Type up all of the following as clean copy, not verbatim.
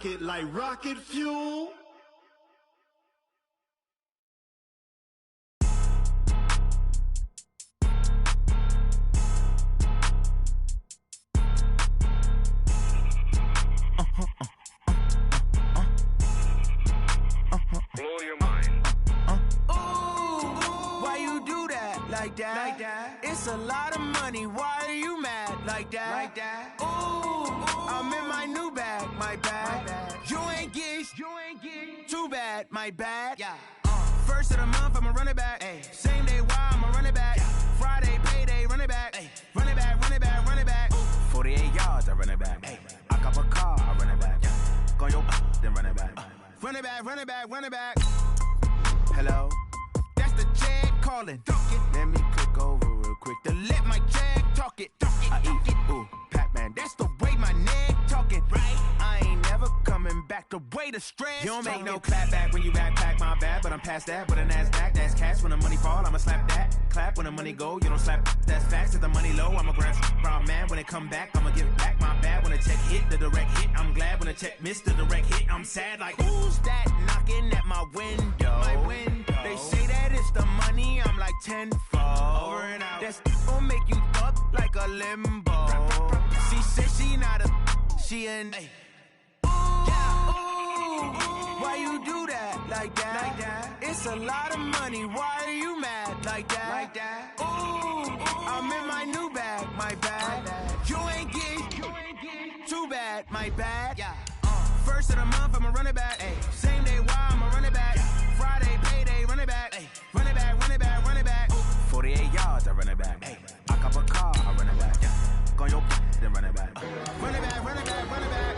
rocket like rocket fuel. Blow your mind. Why you do that like that? It's a lot of money. Why are you mad like that? I'm in my new bag, my bag. You ain't get too bad, my bad. Yeah. First of the month, I'ma run it back. Ay. Same day, why I'ma run it back. Friday, payday, run it back. Ay. Run it back, run it back, run it back. 48 yards, I run it back. Ay. I cop a car, I run it back. Go your then run it back. Run it back, run it back, run it back. Hello, that's the jag calling. Let me click over real quick to let my jag talk it. I eat it, ooh, Pac-Man. That's the way my neck talking. Right? I ain't never coming back the way the stress. You don't make no clap back when you backpack, my bad. But I'm past that. But a NASDAQ, that's cash. When the money fall, I'ma slap that. Clap when the money go, you don't slap. That's facts. If the money low, I'ma grab brown man. When it come back, I'ma give back my bad. When the check hit, the direct hit. I'm glad when the check missed the direct hit. I'm sad like, who's that knocking at my window? My window. They say that it's the money, I'm like tenfold. Over and out. That's gon' make you up like a limbo. She said she not a, she an. Why you do that like that? It's a lot of money. Why are you mad like that? I'm in my new bag, my bag. You ain't get too bad, my bad. Yeah. First of the month, I'ma run it back. Ay. Same day, why I'ma run it back. Friday, payday, run it back. Ay. Run it back, run it back, run it back. 48 yards, I run it back. Ay. I cop a car, I run it back. Go your then run it back. Run it back, run it back, run it back.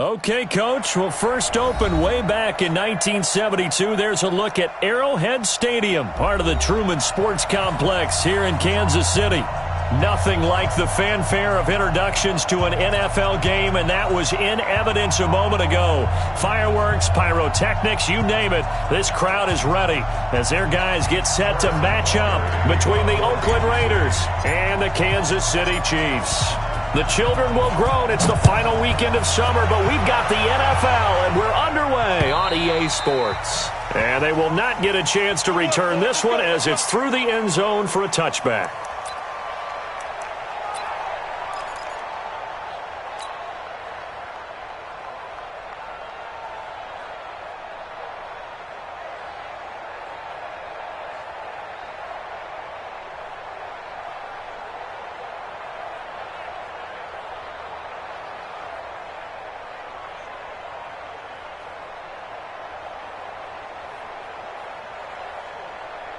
Okay, Coach. Well, first opened way back in 1972. There's a look at Arrowhead Stadium, part of the Truman Sports Complex here in Kansas City. Nothing like the fanfare of introductions to an NFL game, and that was in evidence a moment ago. Fireworks, pyrotechnics, you name it. This crowd is ready as their guys get set to match up between the Oakland Raiders and the Kansas City Chiefs. The children will groan. It's the final weekend of summer, but we've got the NFL, and we're underway on EA Sports. And they will not get a chance to return this one as it's through the end zone for a touchback.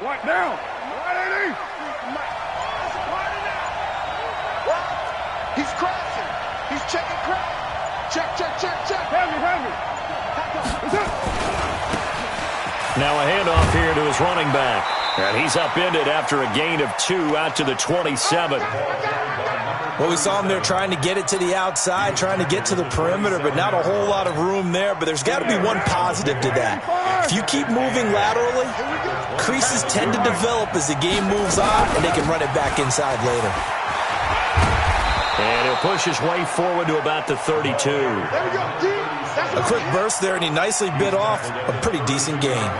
Right down. Right at him. What? He's crashing. He's checking crash. Check. Heavy. Now a handoff here to his running back. And he's upended after a gain of 2 out to the 27. Well, we saw him there trying to get it to the outside, trying to get to the perimeter, but not a whole lot of room there. But there's got to be one positive to that. If you keep moving laterally, creases tend to develop as the game moves on, and they can run it back inside later. And he'll push his way forward to about the 32. A quick burst there, and he nicely bit off a pretty decent gain.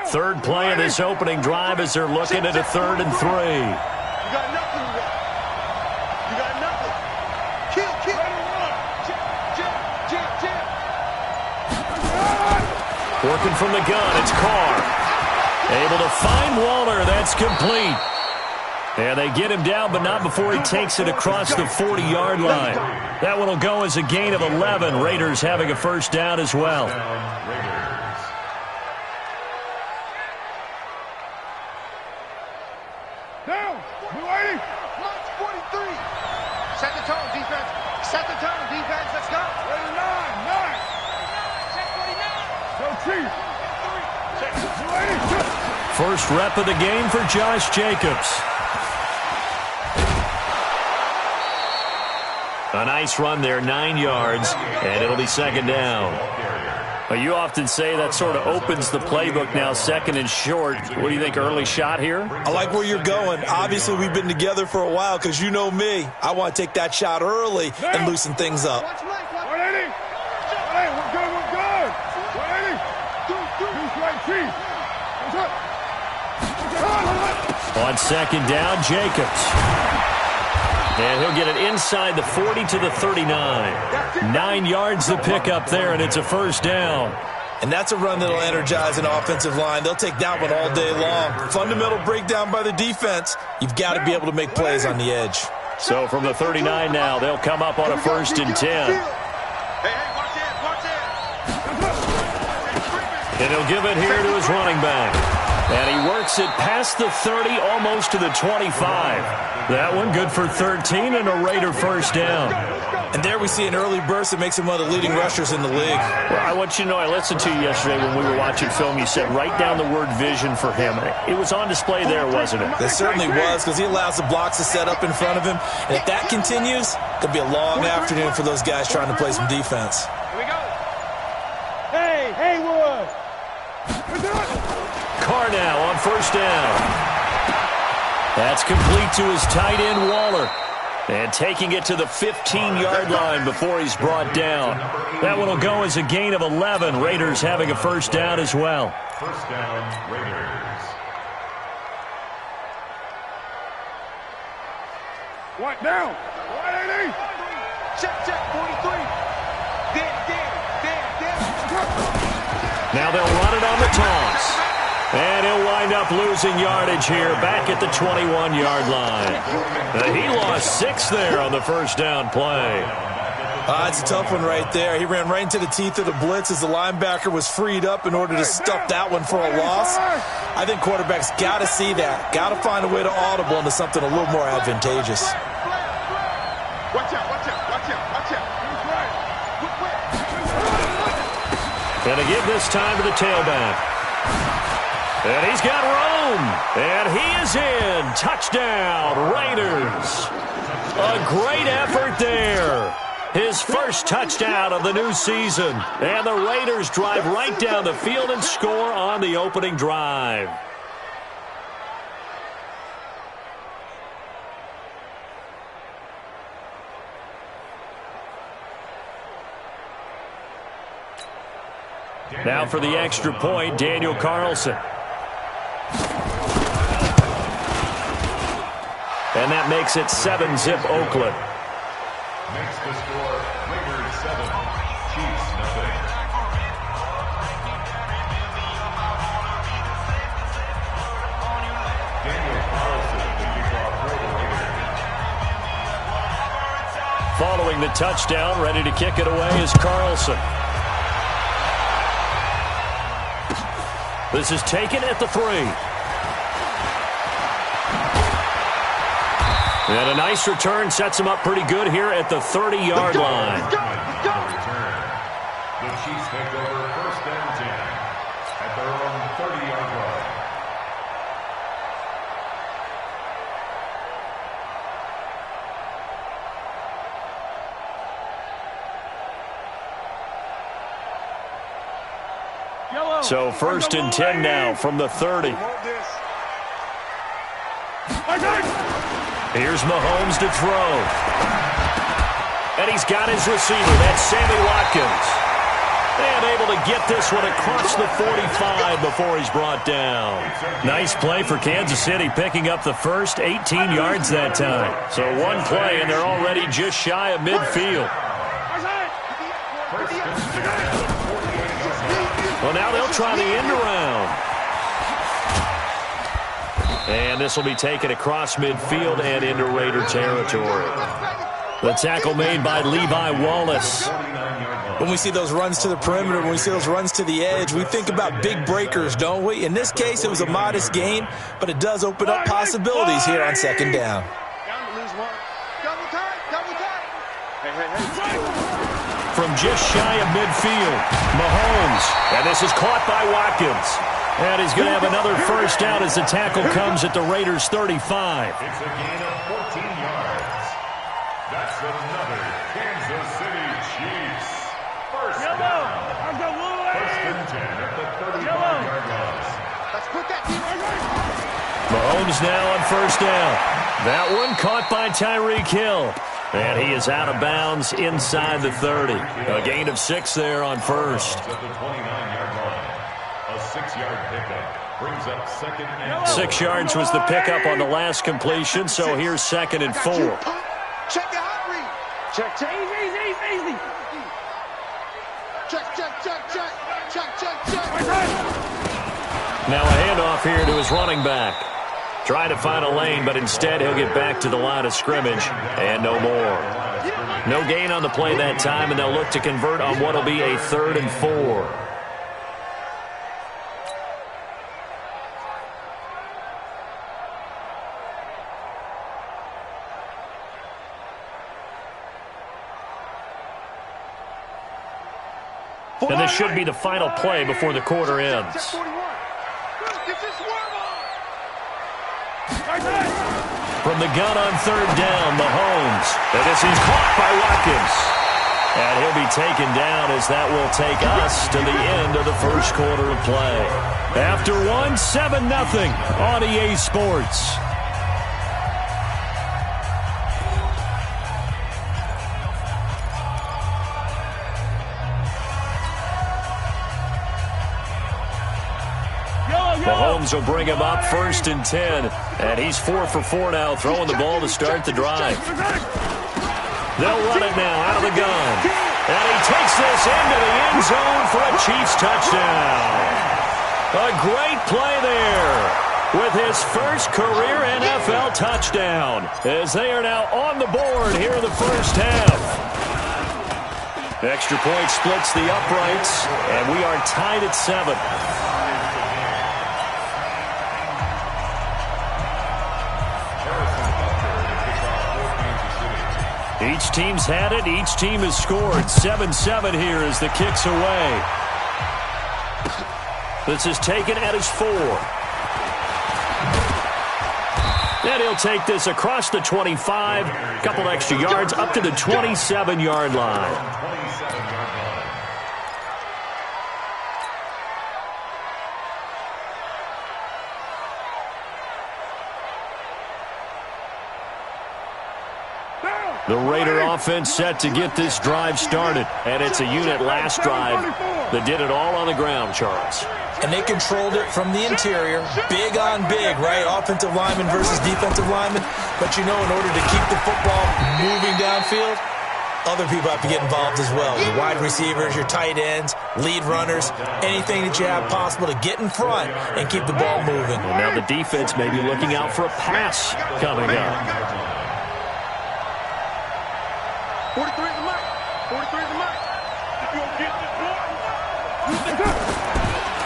3rd play of this opening drive as they're looking at a 3rd and 3. You got nothing. Kill. Jam. Working from the gun, it's Carr. Able to find Waller. That's complete. And they get him down, but not before he takes it across the 40-yard line. That one will go as a gain of 11. Raiders having a first down as well. Down. Blue 80. March 43. Set the tone, defense. Set the tone, defense. Let's go. 39. Set 49. Go Chiefs. Blue 80. First rep of the game for Josh Jacobs. A nice run there, 9 yards, and it'll be second down. Well, you often say that sort of opens the playbook now, second and short. What do you think, early shot here? I like where you're going. Obviously, we've been together for a while because you know me. I want to take that shot early and loosen things up. 180. Hey, we're good. 180. Deuce right, Chiefs. On second down, Jacobs. And he'll get it inside the 40 to the 39. 9 yards the pickup there, and it's a first down. And that's a run that'll energize an offensive line. They'll take that one all day long. Fundamental breakdown by the defense. You've got to be able to make plays on the edge. So from the 39 now, they'll come up on a first and 10. Hey, watch it. And he'll give it here to his running back. And he works it past the 30, almost to the 25. That one good for 13 and a Raider first down. And there we see an early burst that makes him one of the leading rushers in the league. Well, I want you to know, I listened to you yesterday when we were watching film. You said write down the word vision for him. It was on display there, wasn't it? It certainly was, because he allows the blocks to set up in front of him. And if that continues, it'll be a long afternoon for those guys trying to play some defense. Here we go. Hey, Haywood. Carr now on first down. That's complete to his tight end, Waller. And taking it to the 15-yard line before he's brought down. That one will go as a gain of 11. Raiders having a first down as well. First down, Raiders. What down? 180. Check, 43. Now they'll run it on the toss. And he'll wind up losing yardage here back at the 21-yard line. He lost 6 there on the first down play. It's a tough one right there. He ran right into the teeth of the blitz as the linebacker was freed up in order to stuff that one for a loss. I think quarterbacks got to see that. Got to find a way to audible into something a little more advantageous. Watch out. Gonna give this time to the tailback. And he's got room. And he is in. Touchdown, Raiders. A great effort there. His first touchdown of the new season. And the Raiders drive right down the field and score on the opening drive. Now for the extra point, Daniel Carlson. And that makes it 7-zip Oakland. Makes the score Raiders 7, Chiefs nothing. Daniel Carlson, the kickoff for the Raiders. Following the touchdown, ready to kick it away is Carlson. This is taken at the 3. And a nice return sets him up pretty good here at the 30-yard line. The Chiefs take over first and 10 at their own 30-yard line. So first and 10 now from the 30. Here's Mahomes to throw. And he's got his receiver. That's Sammy Watkins. And able to get this one across the 45 before he's brought down. Nice play for Kansas City, picking up the first 18 yards that time. So one play, and they're already just shy of midfield. Well, now they'll try the end around. And this will be taken across midfield and into Raider territory. The tackle made by Levi Wallace. When we see those runs to the perimeter, when we see those runs to the edge, we think about big breakers, don't we? In this case, it was a modest gain, but it does open up possibilities here on second down. Down to lose one. Double tight, double tight. Hey. From just shy of midfield, Mahomes. And this is caught by Watkins. And he's going to have another first down as the tackle comes at the Raiders' 35. It's a gain of 14 yards. That's another Kansas City Chiefs. First down. First and 10 at the 35-yard line. Let's put that defense. Mahomes now on first down. That one caught by Tyreek Hill. And he is out of bounds inside the 30. A gain of 6 there on first. At the 29-yard line. A 6-yard pickup brings up second and 6 yards was the pickup on the last completion, so here's second and 4. Check the hot read. Check. Easy. Check. Now a handoff here to his running back. Trying to find a lane, but instead he'll get back to the line of scrimmage and no more. No gain on the play that time, and they'll look to convert on what will be a 3rd and 4. And this should be the final play before the quarter ends. From the gun on 3rd down, Mahomes. And this is caught by Watkins. And he'll be taken down as that will take us to the end of the first quarter of play. After 7-0 on EA Sports. Mahomes will bring him up 1st and 10. And he's 4 for 4 now, throwing the ball to start the drive. They'll run it now out of the gun. And he takes this into the end zone for a Chiefs touchdown. A great play there with his first career NFL touchdown, as they are now on the board here in the first half. Extra point splits the uprights, and we are tied at 7. Each team's had it. Each team has scored. 7-7 here as the kick's away. This is taken at his 4. And he'll take this across the 25. Couple extra yards up to the 27-yard line. The Raider offense set to get this drive started. And it's a unit last drive that did it all on the ground, Charles. And they controlled it from the interior. Big on big, right? Offensive lineman versus defensive lineman. But you know, in order to keep the football moving downfield, other people have to get involved as well. Your wide receivers, your tight ends, lead runners, anything that you have possible to get in front and keep the ball moving. And now the defense may be looking out for a pass coming up. 43 is the mark. 43 is the mark.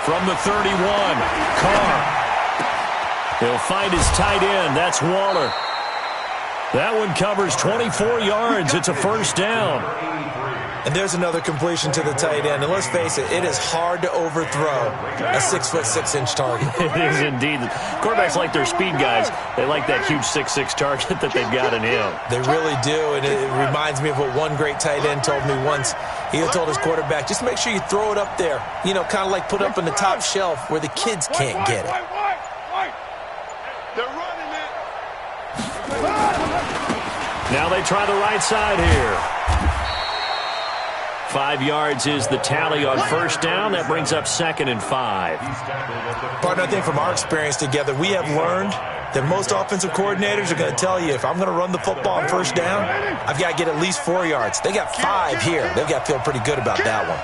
From the 31, Carr. He'll find his tight end. That's Waller. That one covers 24 yards. It's a first down. And there's another completion to the tight end. And let's face it, it is hard to overthrow a 6'6" target. It is indeed. Quarterbacks like their speed guys. They like that huge 6'6" target that they've got in him. They really do. And it reminds me of what one great tight end told me once. He told his quarterback, just make sure you throw it up there. You know, kind of like put up on the top shelf where the kids can't get it. They're running it. Now they try the right side here. 5 yards is the tally on first down. That brings up 2nd and 5. Partner, I think from our experience together, we have learned that most offensive coordinators are going to tell you, if I'm going to run the football on first down, I've got to get at least 4 yards. They got 5 here. They've got to feel pretty good about that one.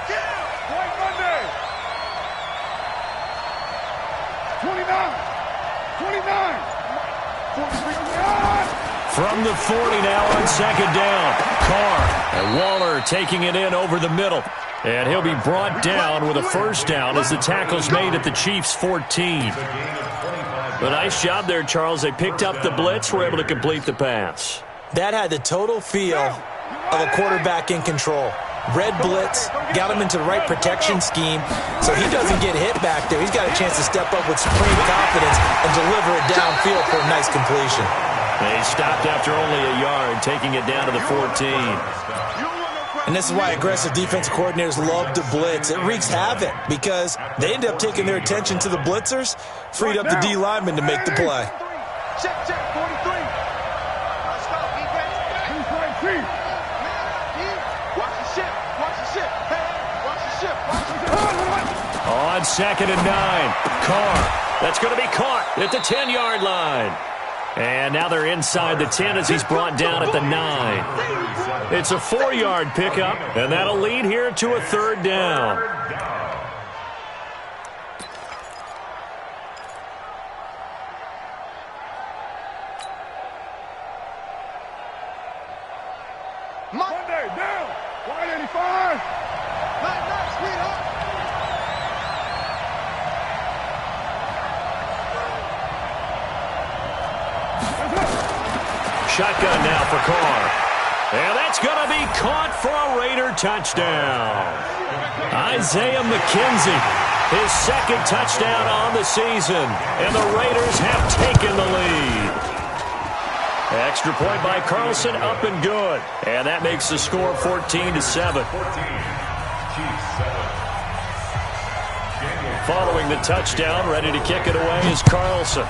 From the 40 now on second down. Carr and Waller taking it in over the middle. And he'll be brought down with a first down as the tackle's made at the Chiefs' 14. A nice job there, Charles. They picked up the blitz, were able to complete the pass. That had the total feel of a quarterback in control. Red blitz, got him into the right protection scheme, so he doesn't get hit back there. He's got a chance to step up with supreme confidence and deliver it downfield for a nice completion. They stopped after only a yard, taking it down to the 14. And this is why aggressive defensive coordinators love to blitz. It wreaks havoc because they end up taking their attention to the blitzers, freed up the D lineman to make the play. Check, 43. Let's go, defense. Watch the ship. Hey, watch the ship. On second and 9, Carr. That's going to be caught at the 10-yard line. And now they're inside the 10 as he's brought down at the 9. It's a 4-yard pickup, and that'll lead here to a third down. Monday, down. 185. Nice, sweetheart. Shotgun now for Carr. And that's going to be caught for a Raider touchdown. Isaiah McKenzie, his second touchdown on the season. And the Raiders have taken the lead. Extra point by Carlson, up and good. And that makes the score 14-7. Following the touchdown, ready to kick it away is Carlson.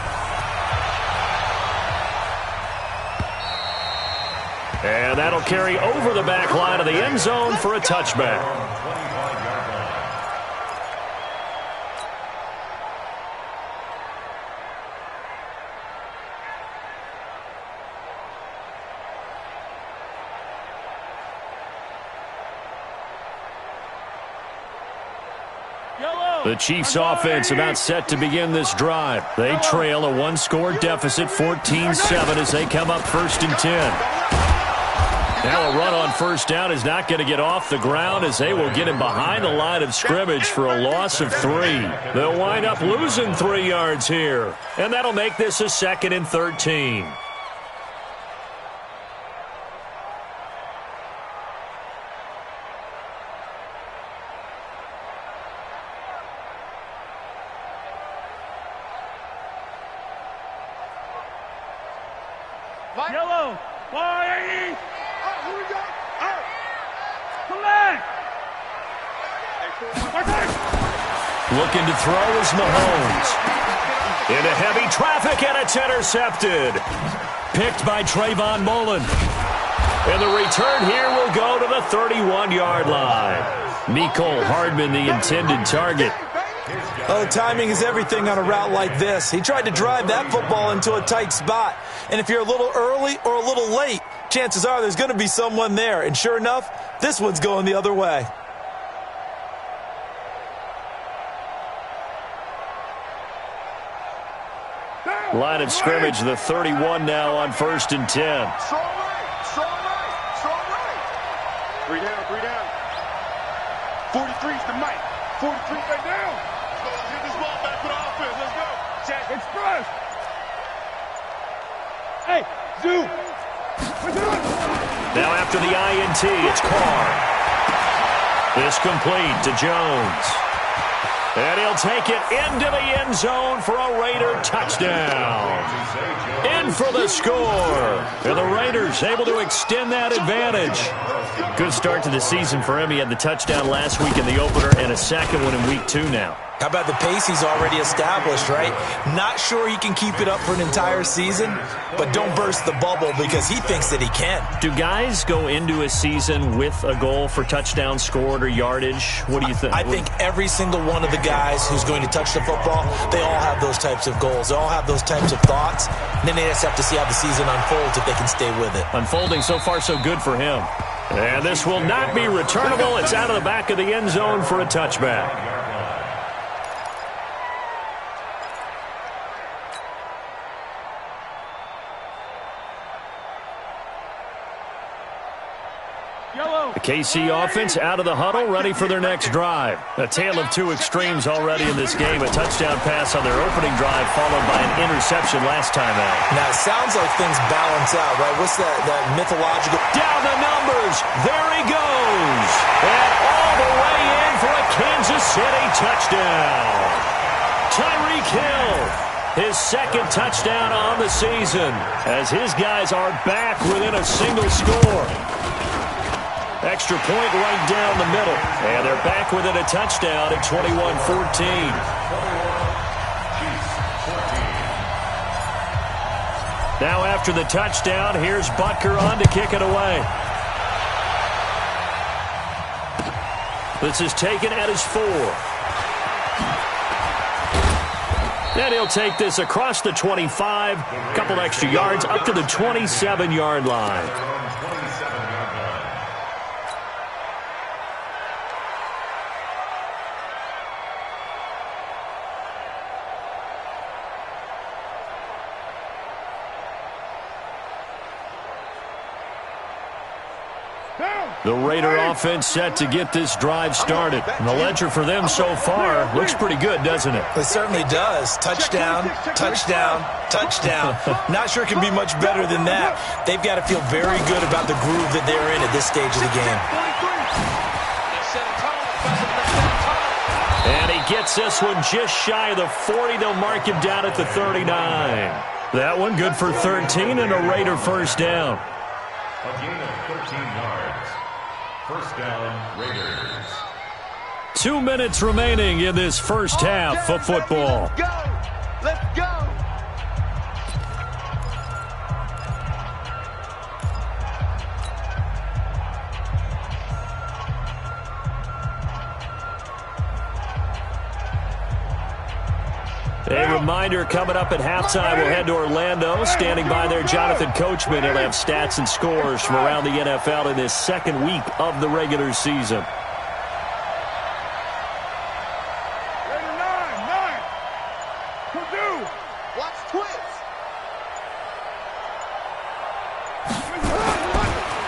And that'll carry over the back line of the end zone for a touchback. The Chiefs offense about set to begin this drive. They trail a one-score deficit, 14-7, as they come up first and 10. Now a run on first down is not going to get off the ground as they will get him behind the line of scrimmage for a loss of 3. They'll wind up losing 3 yards here, and that'll make this a 2nd and 13. Yellow. 180. Here we go. Collect. Looking to throw is Mahomes. Into heavy traffic, and it's intercepted. Picked by Trayvon Mullen. And the return here will go to the 31-yard line. Mecole Hardman, the intended target. Oh, timing is everything on a route like this. He tried to drive that football into a tight spot. And if you're a little early or a little late, chances are there's going to be someone there. And sure enough, this one's going the other way. Line of scrimmage, the 31 now on first and 10. Strong right. 3 down. 43's the mic. 43 right down. Let's get this ball back for the offense. Let's go. Check. Express. Hey, zoom. Now after the INT, it's Carr. This complete to Jones. And he'll take it into the end zone for a Raider touchdown. In for the score. And the Raiders able to extend that advantage. Good start to the season for him. He had the touchdown last week in the opener and a second one in week 2 now. How about the pace he's already established, right? Not sure he can keep it up for an entire season, but don't burst the bubble because he thinks that he can. Do guys go into a season with a goal for touchdown scored or yardage? What do you think? I think every single one of the guys who's going to touch the football, they all have those types of goals. They all have those types of thoughts. And then they just have to see how the season unfolds if they can stay with it. Unfolding so far so good for him. And this will not be returnable. It's out of the back of the end zone for a touchback. The KC offense out of the huddle, ready for their next drive. A tale of two extremes already in this game. A touchdown pass on their opening drive, followed by an interception last time out. Now, it sounds like things balance out, right? What's that mythological... Down the numbers. There he goes. And all the way in for a Kansas City touchdown. Tyreek Hill, his second touchdown on the season, as his guys are back within a single score. Extra point right down the middle. And they're back within a touchdown at 21-14. Now after the touchdown, here's Butker on to kick it away. This is taken at his 4. Then he'll take this across the 25. A couple extra yards up to the 27-yard line. The Raider offense set to get this drive started. And the ledger for them so far looks pretty good, doesn't it? It certainly does. Touchdown, touchdown, touchdown. Not sure it can be much better than that. They've got to feel very good about the groove that they're in at this stage of the game. And he gets this one just shy of the 40. They'll mark him down at the 39. That one good for 13 and a Raider first down. A gain of 13 yards. First down, Raiders. 2 minutes remaining in this first half of football. Let's go! Let's go! A reminder coming up at halftime, we'll head to Orlando. Standing by there, Jonathan Coachman. He'll have stats and scores from around the NFL in this second week of the regular season. Raider 9. Purdue. Watch twins!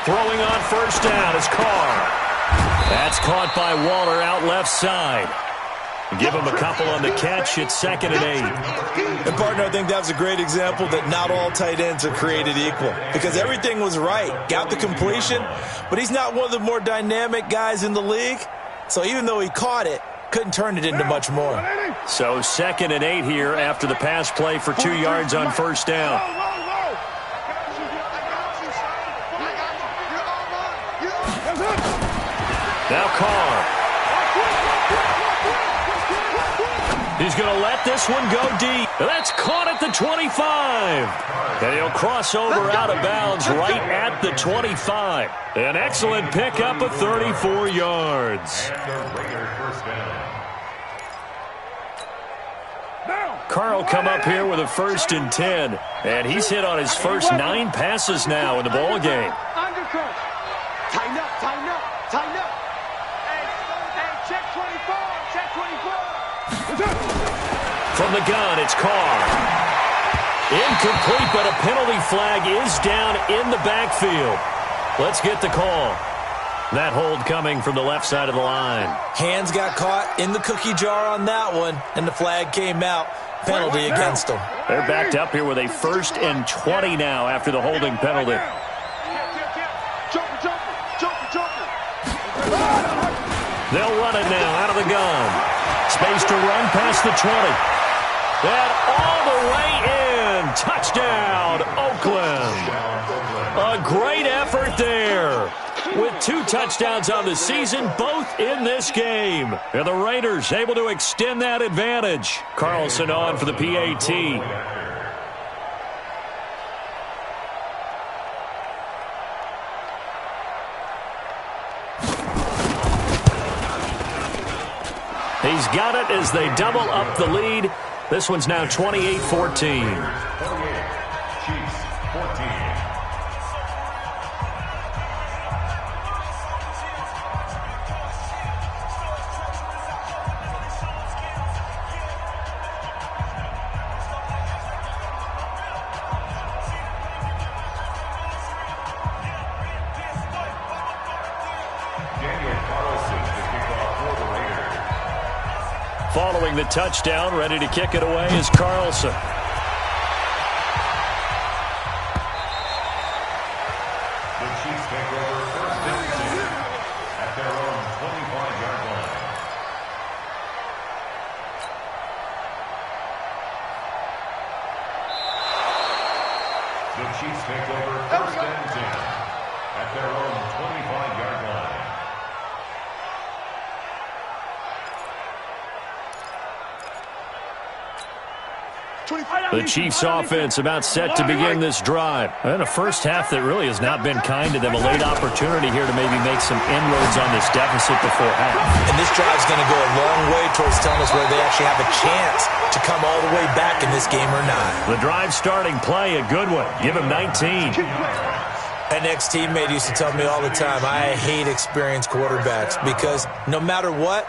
Throwing on first down is Carr. That's caught by Waller out left side. Give him a couple on the catch. It's 2nd and 8. And, partner, I think that was a great example that not all tight ends are created equal. Because everything was right. Got the completion, but he's not one of the more dynamic guys in the league. So even though he caught it, couldn't turn it into much more. So 2nd and 8 here after the pass play for 2 yards on first down. Now Carr. He's going to let this one go deep. That's caught at the 25. And he'll cross over out of bounds right at the 25. An excellent pickup of 34 yards. Carr will come up here with a 1st and 10. And he's hit on his first 9 passes now in the ball game. Undercut! Tighten up, tighten up, tighten up! Hey, check 24, check 24! From the gun, it's Carr. Incomplete, but a penalty flag is down in the backfield. Let's get the call. That hold coming from the left side of the line. Hands got caught in the cookie jar on that one, and the flag came out. Penalty against them. They're backed up here with a 1st and 20 now after the holding penalty. They'll run it now out of the gun. Space to run past the 20. And all the way in. Touchdown, Oakland. A great effort there. With 2 touchdowns on the season, both in this game. And the Raiders able to extend that advantage. Carlson on for the PAT. He's got it as they double up the lead. This one's now 28-14. following the touchdown. Ready to kick it away is Carlson. The Chiefs take over first and 10 at their own 25-yard line. The Chiefs take over first and 10 at their own 25-yard line. The Chiefs offense about set to begin this drive. And a first half that really has not been kind to them. A late opportunity here to maybe make some inroads on this deficit before half. And this drive's going to go a long way towards telling us whether they actually have a chance to come all the way back in this game or not. The drive starting play, a good one. Give him 19. An ex-teammate used to tell me all the time, I hate experienced quarterbacks because no matter what,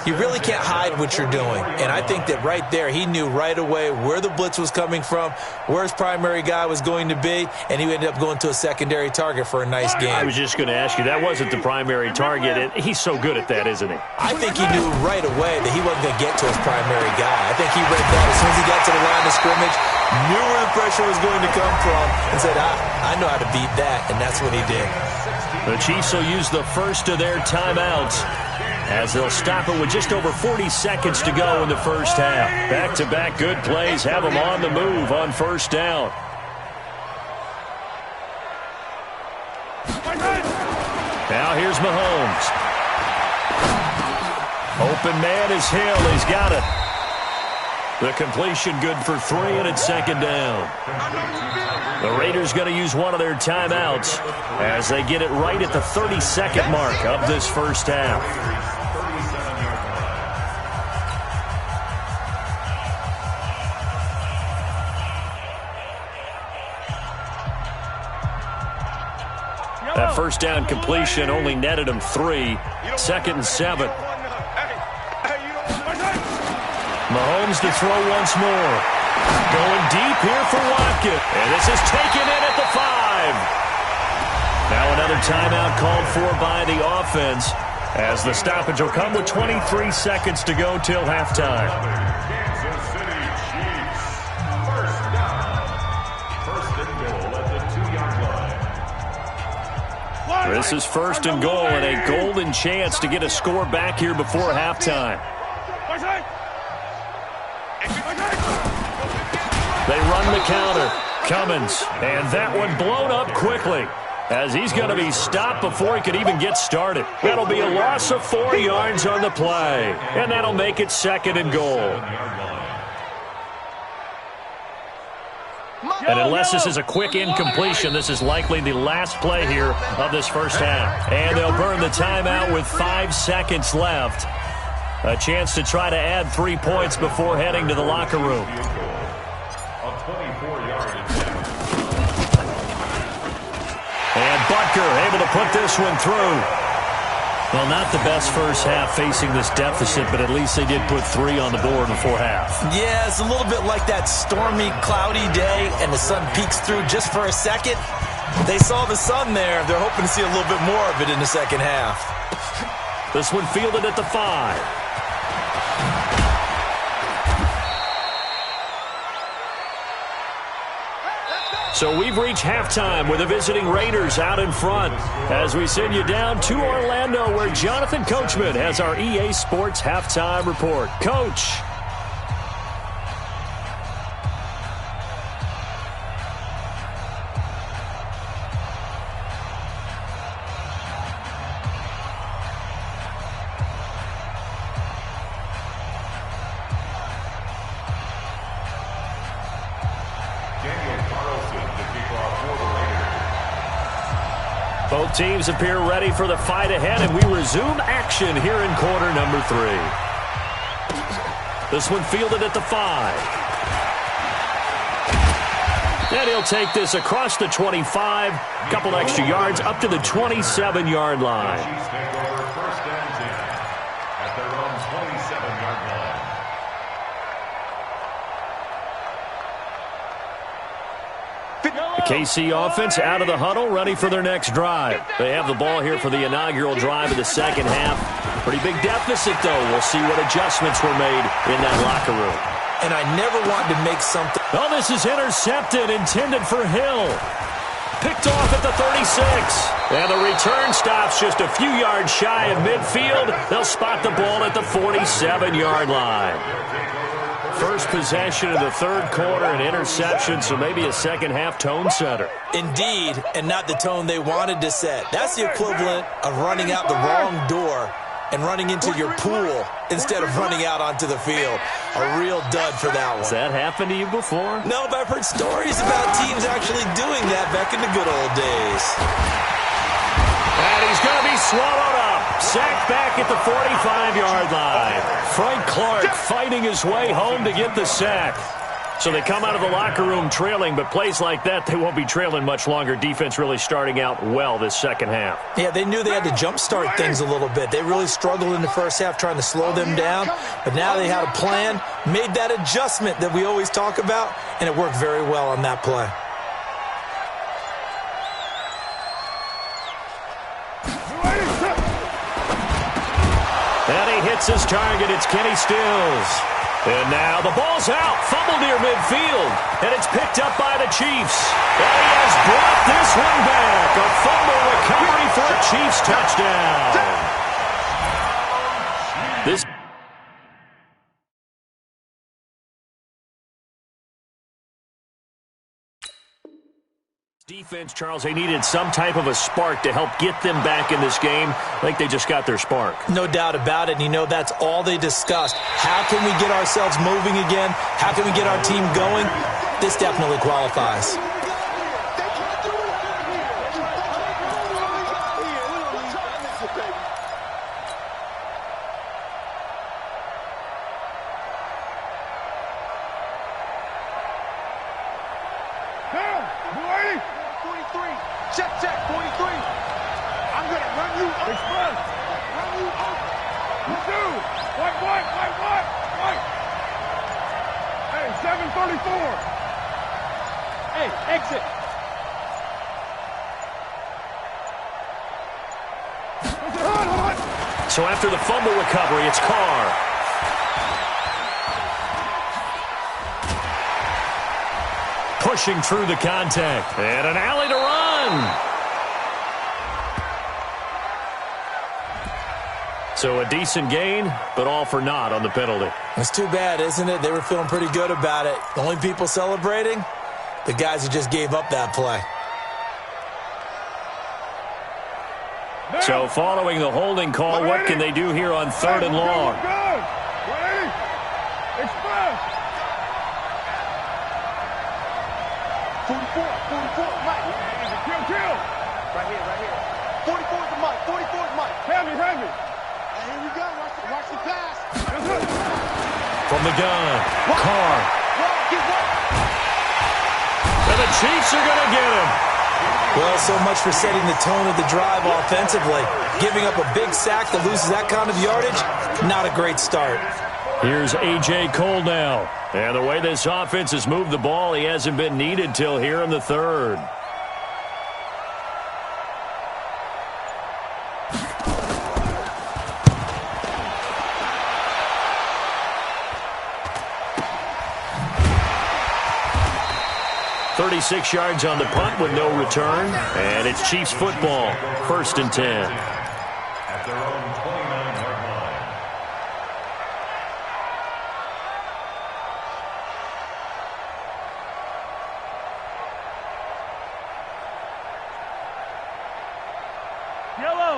you really can't hide what you're doing. And I think that right there, he knew right away where the blitz was coming from, where his primary guy was going to be, and he ended up going to a secondary target for a nice game. I was just going to ask you, that wasn't the primary target. He's so good at that, isn't he? I think he knew right away that he wasn't going to get to his primary guy. I think he read that as soon as he got to the line of scrimmage, knew where the pressure was going to come from, and said, I know how to beat that, and that's what he did. The Chiefs will use the first of their timeouts as they'll stop it with just over 40 seconds to go in the first half. Back-to-back good plays have them on the move on first down. Now here's Mahomes. Open man is Hill. He's got it. The completion good for 3, and it's second down. The Raiders going to use one of their timeouts as they get it right at the 32nd mark of this first half. That first down completion only netted him 3. Second and 7. Mahomes to throw once more. Going deep here for Watkins. And this is taken in at the 5. Now another timeout called for by the offense as the stoppage will come with 23 seconds to go till halftime. Kansas City Chiefs. First down. First and goal at the 2-yard line. This is first and goal and a golden chance to get a score back here before halftime. They run the counter. Cummins. And that one blown up quickly as he's going to be stopped before he could even get started. That'll be a loss of 4 yards on the play. And that'll make it second and goal. And unless this is a quick incompletion, this is likely the last play here of this first half. And they'll burn the timeout with 5 seconds left. A chance to try to add 3 points before heading to the locker room. And Butker able to put this one through. Well, not the best first half facing this deficit, but at least they did put 3 on the board before half. Yeah, it's a little bit like that stormy, cloudy day, and the sun peeks through just for a second. They saw the sun there. They're hoping to see a little bit more of it in the second half. This one fielded at the 5. So we've reached halftime with the visiting Raiders out in front as we send you down to Orlando where Jonathan Coachman has our EA Sports Halftime Report. Coach. Both teams appear ready for the fight ahead, and we resume action here in quarter number 3. This one fielded at the 5. And he'll take this across the 25, couple extra yards up to the 27-yard line. The KC offense out of the huddle, ready for their next drive. They have the ball here for the inaugural drive of the second half. Pretty big deficit, though. We'll see what adjustments were made in that locker room. And I never wanted to make something. Oh, this is intercepted, intended for Hill. Picked off at the 36. And the return stops just a few yards shy of midfield. They'll spot the ball at the 47-yard line. First possession of the third quarter, an interception, so maybe a second-half tone setter. Indeed, and not the tone they wanted to set. That's the equivalent of running out the wrong door and running into your pool instead of running out onto the field. A real dud for that one. Has that happened to you before? No, but I've heard stories about teams actually doing that back in the good old days. And he's going to be swallowed up. Sacked back at the 45-yard line. Frank Clark fighting his way home to get the sack. So they come out of the locker room trailing, but plays like that, they won't be trailing much longer. Defense really starting out well this second half. Yeah, they knew they had to jumpstart things a little bit. They really struggled in the first half trying to slow them down, but now they had a plan, made that adjustment that we always talk about, and it worked very well on that play. And he hits his target. It's Kenny Stills. And now the ball's out. Fumble near midfield. And it's picked up by the Chiefs. And he has brought this one back. A fumble recovery for a Chiefs touchdown. This defense, Charles, they needed some type of a spark to help get them back in this game. I think they just got their spark. No doubt about it. And you know, that's all they discussed. How can we get ourselves moving again? How can we get our team going? This definitely qualifies. Check, 43. I'm going to run you up. Express. Run you up. You do. White. Hey, 734. Hey, exit. So after the fumble recovery, it's Carr. Pushing through the contact. And an alley to run. So a decent gain, but all for naught on the penalty. It's too bad, isn't it? They were feeling pretty good about it. The only people celebrating, the guys who just gave up that play. So following the holding call, what can they do here on 3rd and long? Express. 44, Mike. Kill. Right here. 44 is the Mike. 44 is Mike. Hand me. And here we go. Watch the pass. From the gun, Carr. And the Chiefs are going to get him. Well, so much for setting the tone of the drive offensively. Giving up a big sack that loses that kind of yardage, not a great start. Here's A.J. Cole now. And the way this offense has moved the ball, he hasn't been needed till here in the 3rd. "36 yards on the punt with no return. And it's Chiefs football, 1st and 10. At their own 29-yard line.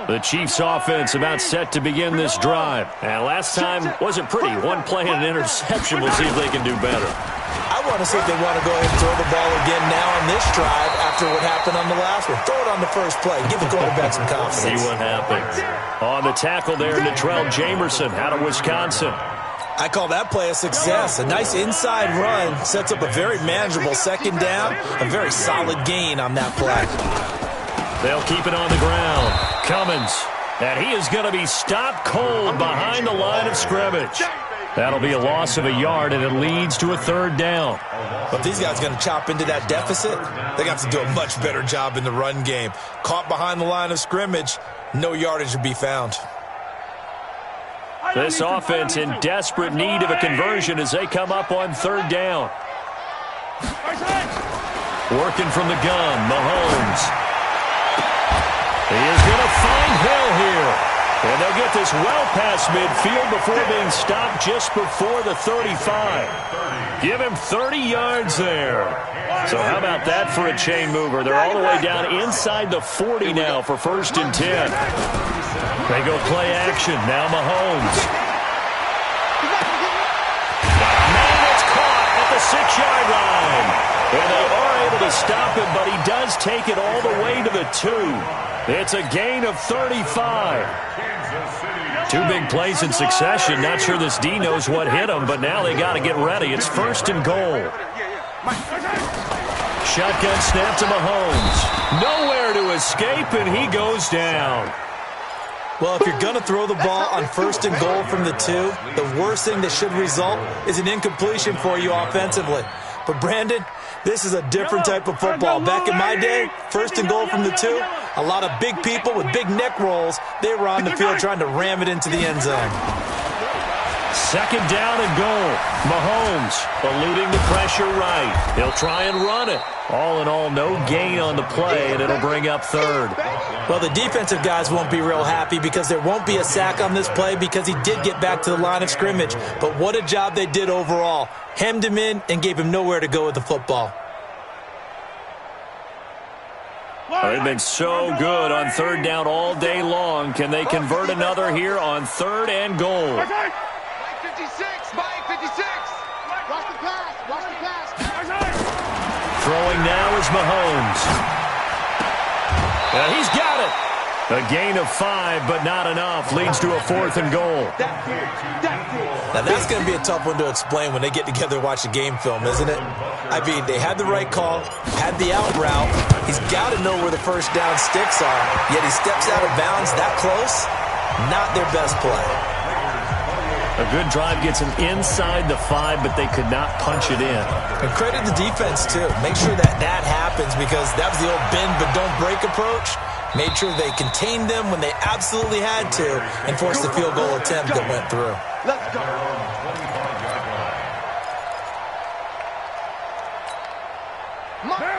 The Chiefs offense about set to begin this drive. And last time wasn't pretty. One play and an interception. We'll see if they can do better. I want to see if they want to go ahead and throw the ball again now on this drive after what happened on the last one. Throw it on the first play. Give the quarterback some confidence. See what happens. On the tackle there, Natrell Jamerson out of Wisconsin. I call that play a success. A nice inside run sets up a very manageable second down. A very solid gain on that play. They'll keep it on the ground. Cummins. And he is going to be stopped cold behind the line of scrimmage. That'll be a loss of a yard, and it leads to a third down. But if these guys are going to chop into that deficit, they got to do a much better job in the run game. Caught behind the line of scrimmage, no yardage to be found. This offense in desperate need of a conversion as they come up on third down. Working from the gun, Mahomes. He is going to find Hill here. And they'll get this well past midfield before being stopped just before the 35. Give him 30 yards there. So how about that for a chain mover? They're all the way down inside the 40 now for 1st and 10. They go play action. Now Mahomes. Man, it's caught at the 6-yard line. And they are able to stop him, but he does take it all the way to the 2. It's a gain of 35. 2 big plays in succession. Not sure this D knows what hit him, but now they got to get ready. It's 1st and goal. Shotgun snap to Mahomes. Nowhere to escape, and he goes down. Well, if you're going to throw the ball on 1st and goal from the 2, the worst thing that should result is an incompletion for you offensively. But, Brandon, this is a different type of football. Back in my day, 1st and goal from the 2, a lot of big people with big neck rolls, they were on the field trying to ram it into the end zone. 2nd down and goal. Mahomes eluding the pressure right. He'll try and run it. All in all, no gain on the play, and it'll bring up 3rd. Well, the defensive guys won't be real happy because there won't be a sack on this play because he did get back to the line of scrimmage. But what a job they did overall. Hemmed him in and gave him nowhere to go with the football. They've been so good on 3rd down all day long. Can they convert another here on 3rd and goal? Mike 56, Mike 56. Watch the pass, watch the pass. Throwing now is Mahomes. And he's got it. A gain of 5, but not enough. Leads to a 4th and goal. Now, that's going to be a tough one to explain when they get together and watch the game film, isn't it? I mean, they had the right call, had the out route. He's got to know where the 1st down sticks are, yet he steps out of bounds that close. Not their best play. A good drive gets him inside the 5, but they could not punch it in. And credit the defense, too. Make sure that happens because that was the old bend but don't break approach. Made sure they contained them when they absolutely had to and forced the field goal attempt that went through. Let's go.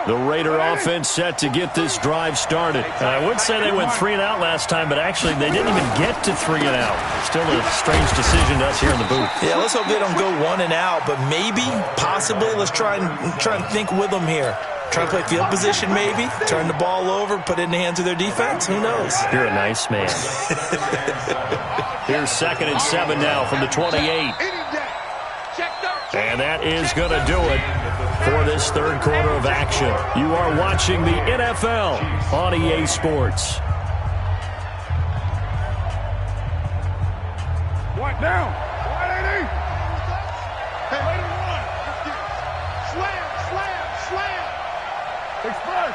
The Raider offense set to get this drive started. I would say they went 3 and out last time, but actually they didn't even get to 3 and out. Still a strange decision to us here in the booth. Yeah, let's hope they don't go 1 and out, but maybe, possibly, let's try and think with them here. Try to play field position maybe, turn the ball over, put it in the hands of their defense. Who knows? You're a nice man. Here's 2nd and 7 now from the 28. And that is going to do it for this 3rd quarter of action. You are watching the NFL on EA Sports. What now? What, AD? Hey, let him run. Slam, slam, slam. Express.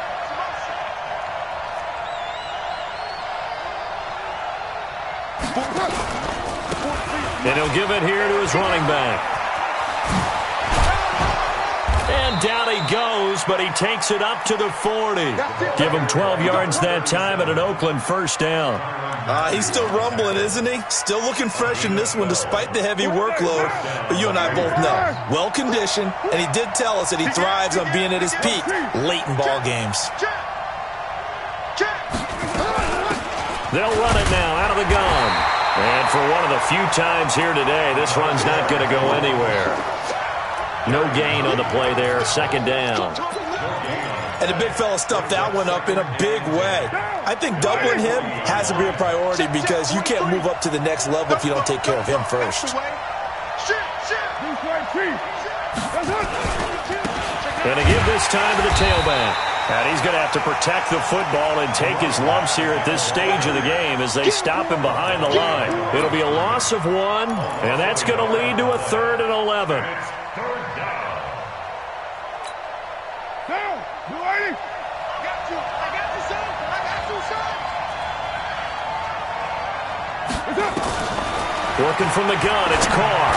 And he'll give it here to his running back. And down he goes, but he takes it up to the 40. Give him 12 yards that time at an Oakland 1st down. He's still rumbling, isn't he? Still looking fresh in this one despite the heavy workload. But you and I both know, well-conditioned, and he did tell us that he thrives on being at his peak late in ball games. They'll run it now out of the gun. And for one of the few times here today, this run's not going to go anywhere. No gain on the play there, 2nd down. And the big fella stuffed that one up in a big way. I think doubling him has to be a priority because you can't move up to the next level if you don't take care of him first. And to give this time to the tailback. And he's going to have to protect the football and take his lumps here at this stage of the game as they stop him behind the line. It'll be a loss of 1, and that's going to lead to a 3rd and 11. Down. You ready? I got you, son. I got you, son. It's up. Working from the gun, it's Carr.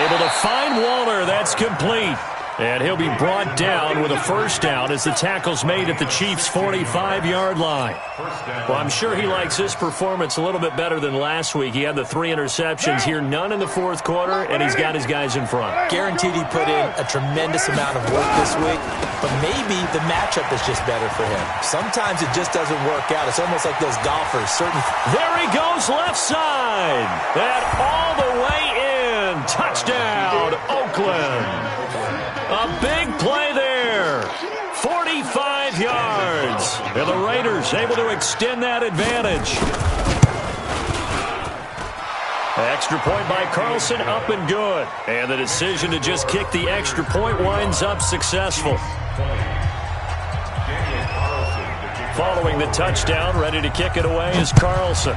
Able to find Waller. That's complete. And he'll be brought down with a first down as the tackle's made at the Chiefs' 45-yard line. Well, I'm sure he likes this performance a little bit better than last week. He had the 3 interceptions here, none in the fourth quarter, and he's got his guys in front. Guaranteed he put in a tremendous amount of work this week, but maybe the matchup is just better for him. Sometimes it just doesn't work out. It's almost like those golfers. There he goes, left side. And all the way in. Touchdown, Oakland. A big play there. 45 yards. And the Raiders able to extend that advantage. Extra point by Carlson, up and good. And the decision to just kick the extra point winds up successful. Following the touchdown, ready to kick it away is Carlson.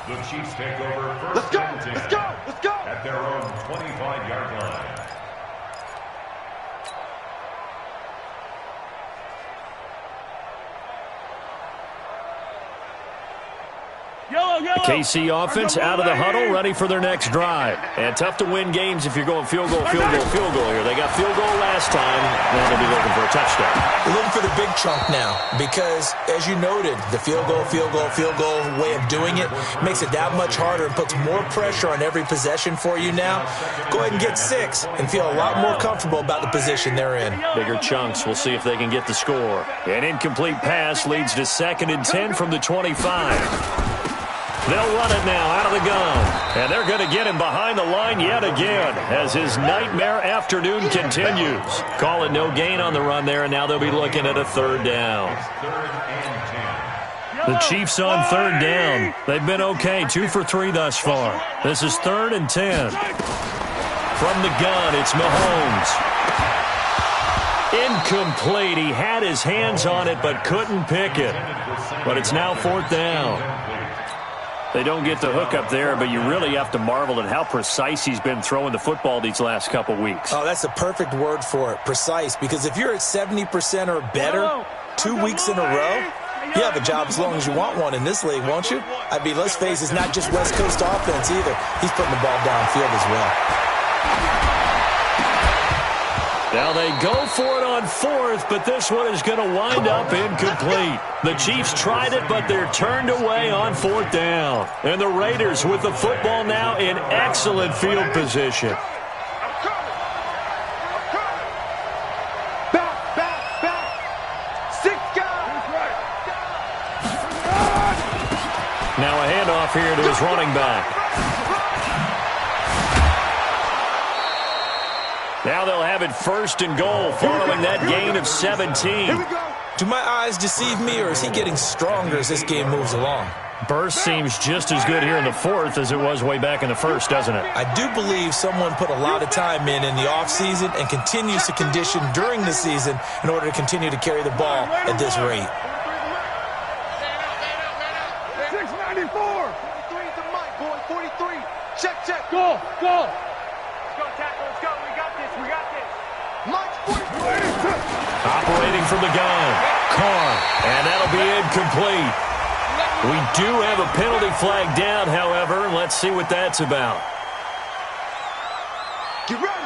The Chiefs take over first. Let's go! At their own 25-yard line. The KC offense out of the huddle, ready for their next drive. And tough to win games if you're going field goal here. They got field goal last time. Now they'll be looking for a touchdown. They're looking for the big chunk now because, as you noted, the field goal way of doing it makes it that much harder and puts more pressure on every possession for you now. Go ahead and get 6 and feel a lot more comfortable about the position they're in. Bigger chunks. We'll see if they can get the score. An incomplete pass leads to 2nd and 10 from the 25. They'll run it now out of the gun. And they're going to get him behind the line yet again as his nightmare afternoon continues. Call it no gain on the run there, and now they'll be looking at a 3rd down. The Chiefs on 3rd down. They've been okay, 2 for 3 thus far. This is 3rd and 10. From the gun, it's Mahomes. Incomplete. He had his hands on it but couldn't pick it. But it's now 4th down. They don't get the hook up there, but you really have to marvel at how precise he's been throwing the football these last couple weeks. Oh, that's the perfect word for it, precise, because if you're at 70% or better 2 weeks in a row, you have a job as long as you want one in this league, won't you? I mean, let's face it, it's not just West Coast offense either. He's putting the ball downfield as well. Now they go for it on 4th, but this one is going to wind up incomplete. The Chiefs tried it, but they're turned away on 4th down. And the Raiders with the football now in excellent field position. Back. 6 guys. Now a handoff here to his running back. Now they'll have it 1st and goal following that gain of 17. Do my eyes deceive me, or is he getting stronger as this game moves along? Burst seems just as good here in the 4th as it was way back in the 1st, doesn't it? I do believe someone put a lot of time in the offseason and continues to condition during the season in order to continue to carry the ball at this rate. 694. 43 to Mike, boy. 43. Check. Go. Operating from the gun, Carr, and that'll be incomplete. We do have a penalty flag down, however. Let's see what that's about. Get ready.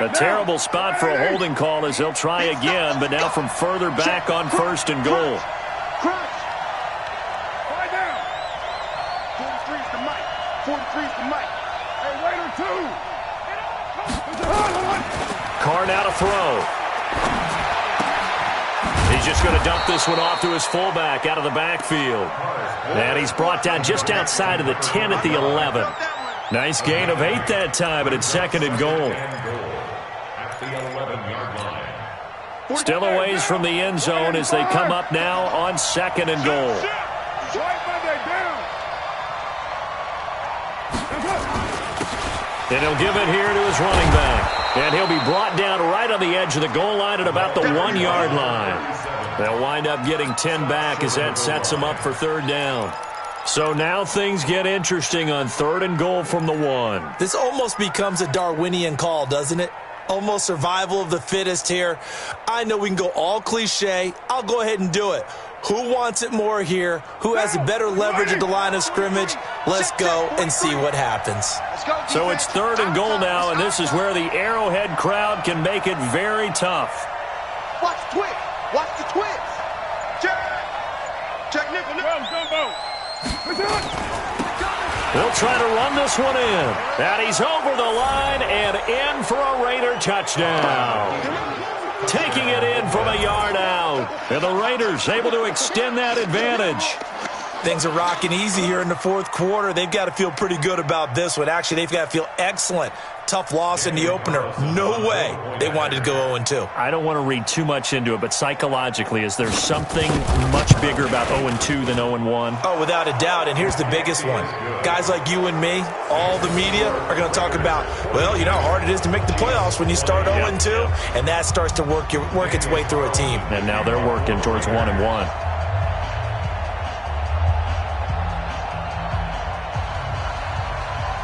A terrible spot for a holding call as they'll try again, but now from further back on 1st and goal. Crouch. 43's the Mike. 43's the Mike. Hey, Raider 2. Carr now to throw. He's just going to dump this one off to his fullback out of the backfield. And he's brought down just outside of the 10 at the 11. Nice gain of 8 that time, but it's 2nd and goal. Still a ways from the end zone as they come up now on 2nd and goal. And he'll give it here to his running back. And he'll be brought down right on on the edge of the goal line at about the 1-yard line. They'll wind up getting 10 back as that sets them up for third down. So now things get interesting on 3rd and goal from the 1. This almost becomes a Darwinian call, doesn't it? Almost survival of the fittest here. I know we can go all cliche. I'll go ahead and do it. Who wants it more here? Who has a better leverage at the line of scrimmage? Let's go and see what happens. So it's 3rd and goal now, and this is where the Arrowhead crowd can make it very tough. Watch the twist. Watch the twist. Check nickel. Gumbo. They'll try to run this one in. And he's over the line and in for a Raider touchdown. Taking it in from a yard out. And the Raiders able to extend that advantage. Things are rocking easy here in the 4th quarter. They've got to feel pretty good about this one. Actually, they've got to feel excellent. Tough loss in the opener. No way they wanted to go 0-2. I don't want to read too much into it, but psychologically, is there something much bigger about 0-2 than 0-1? Oh, without a doubt, and here's the biggest one. Guys like you and me, all the media, are going to talk about, well, you know how hard it is to make the playoffs when you start 0-2, and that starts to work its way through a team. And now they're working towards 1-1.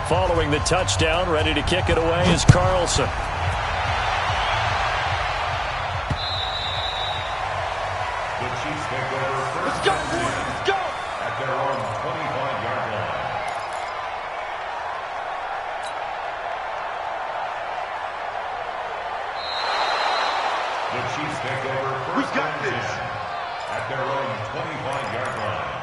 Following the touchdown, ready to kick it away is Carlson. The Chiefs take over first. Let's go! At their own 25-yard line. The Chiefs take over first. We got this. At their own 25-yard line.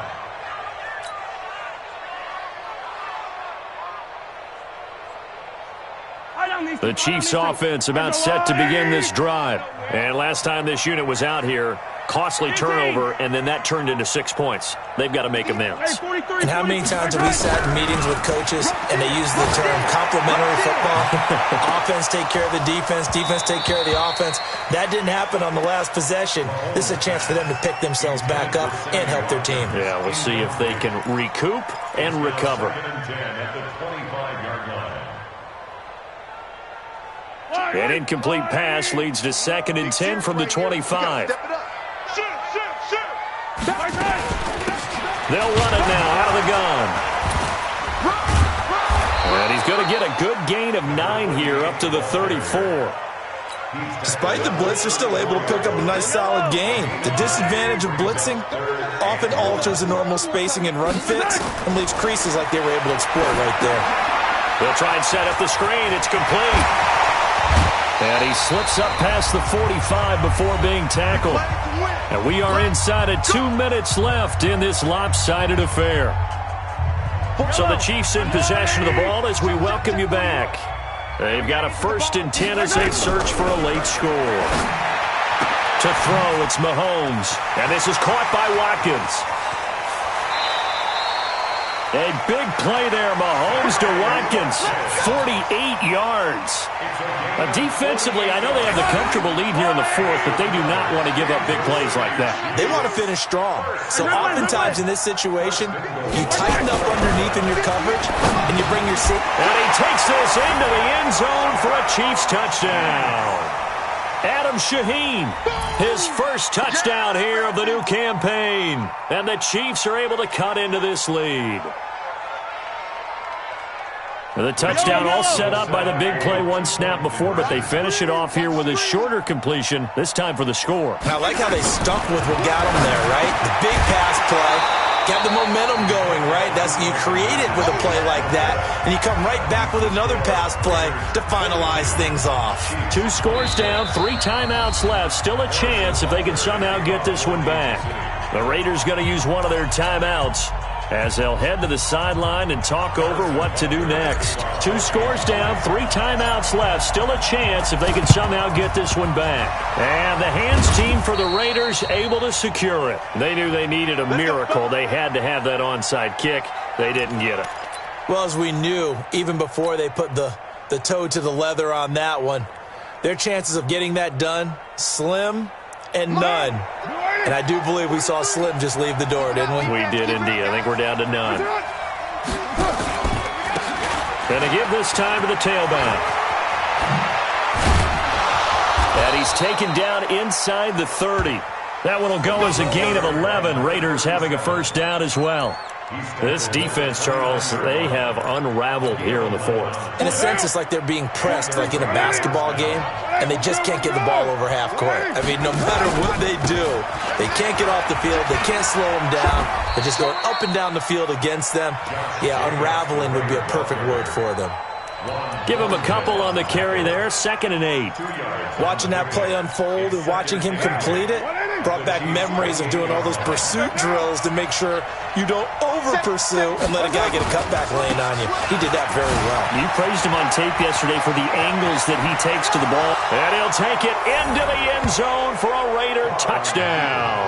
The Chiefs offense about set to begin this drive. And last time this unit was out here, costly turnover, and then that turned into 6 points. They've got to make amends. And how many times have we sat in meetings with coaches and they use the term complementary football? Offense take care of the defense, defense take care of the offense. That didn't happen on the last possession. This is a chance for them to pick themselves back up and help their team. Yeah, we'll see if they can recoup and recover. An incomplete pass leads to 2nd and 10 from the 25. They'll run it now out of the gun. And he's going to get a good gain of 9 here up to the 34. Despite the blitz, they're still able to pick up a nice solid gain. The disadvantage of blitzing often alters the normal spacing and run fits and leaves creases like they were able to exploit right there. They'll try and set up the screen. It's complete. And he slips up past the 45 before being tackled. And we are inside of 2 minutes left in this lopsided affair. So the Chiefs in possession of the ball as we welcome you back. They've got a 1st and 10 as they search for a late score. To throw, it's Mahomes. And this is caught by Watkins. A big play there, Mahomes to Watkins. 48 yards. Defensively, I know they have the comfortable lead here in the 4th, but they do not want to give up big plays like that. They want to finish strong. So oftentimes in this situation, you tighten up underneath in your coverage, and you bring your seat. And he takes this into the end zone for a Chiefs touchdown. Adam Shaheen, his first touchdown here of the new campaign. And the Chiefs are able to cut into this lead. The touchdown all set up by the big play 1 snap before, but they finish it off here with a shorter completion, this time for the score. I like how they stuck with what got them there, right? The big pass play, got the momentum going, right? That's you create it with a play like that, and you come right back with another pass play to finalize things off. 2 scores down, 3 timeouts left. Still a chance if they can somehow get this one back. The Raiders going to use one of their timeouts as they'll head to the sideline and talk over what to do next. 2 scores down, 3 timeouts left. Still a chance if they can somehow get this one back. And the hands team for the Raiders able to secure it. They knew they needed a miracle. They had to have that onside kick. They didn't get it. Well, as we knew, even before they put the toe to the leather on that one, their chances of getting that done, slim and none. And I do believe we saw Slim just leave the door, didn't we? We did indeed. I think we're down to none. Going to give this time to the tailback. And he's taken down inside the 30. That one will go as a gain of 11. Raiders having a first down as well. This defense, Charles, they have unraveled here in the fourth. In a sense, it's like they're being pressed like in a basketball game, and they just can't get the ball over half court. I mean, no matter what they do, they can't get off the field. They can't slow them down. They're just going up and down the field against them. Yeah, unraveling would be a perfect word for them. Give him a couple on the carry there, 2nd and 8. Watching that play unfold and watching him complete it brought back memories of doing all those pursuit drills to make sure you don't over-pursue and let a guy get a cutback lane on you. He did that very well. You praised him on tape yesterday for the angles that he takes to the ball. And he'll take it into the end zone for a Raider touchdown.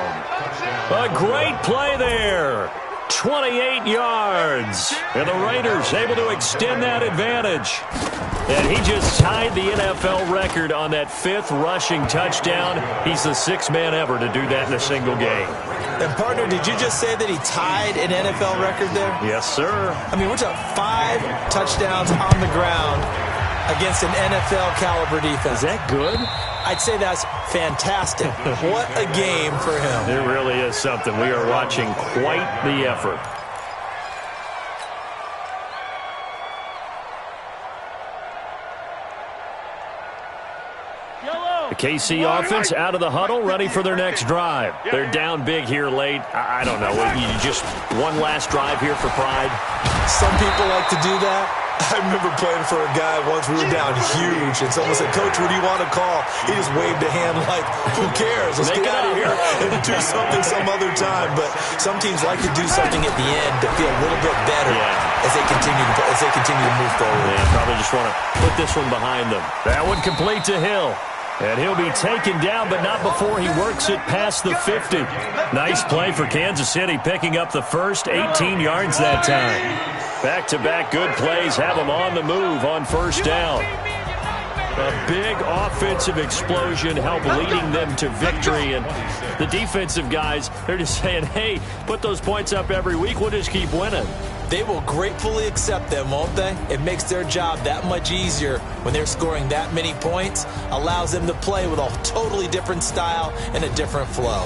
A great play there. 28 yards. And the Raiders able to extend that advantage. And he just tied the NFL record on that 5th rushing touchdown. He's the 6th man ever to do that in a single game. And, partner, did you just say that he tied an NFL record there? Yes, sir. I mean, we're talking 5 touchdowns on the ground against an NFL-caliber defense. Is that good? I'd say that's fantastic. What a game for him. It really is something. We are watching quite the effort. The KC offense out of the huddle, ready for their next drive. They're down big here late. I don't know. You just one last drive here for pride. Some people like to do that. I remember playing for a guy once. We were down huge, and someone said, "Coach, what do you want to call?" He just waved a hand like, "Who cares? Let's get out of here and do something some other time." But some teams like to do something at the end to feel a little bit better as they continue to move forward. Yeah, probably just want to put this one behind them. That one complete to Hill. And he'll be taken down, but not before he works it past the 50. Nice play for Kansas City, picking up the first 18 yards that time. Back-to-back good plays have them on the move on first down. A big offensive explosion helped leading them to victory. And the defensive guys, they're just saying, hey, put those points up every week. We'll just keep winning. They will gratefully accept them, won't they? It makes their job that much easier when they're scoring that many points. Allows them to play with a totally different style and a different flow.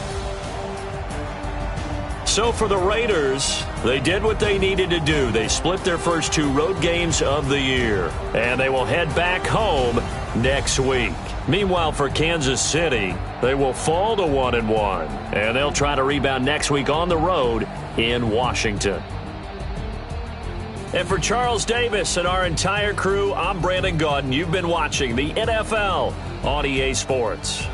So for the Raiders, they did what they needed to do. They split their first 2 road games of the year, and they will head back home next week. Meanwhile, for Kansas City, they will fall to 1-1, and they'll try to rebound next week on the road in Washington. And for Charles Davis and our entire crew, I'm Brandon Gaudin. You've been watching the NFL on EA Sports.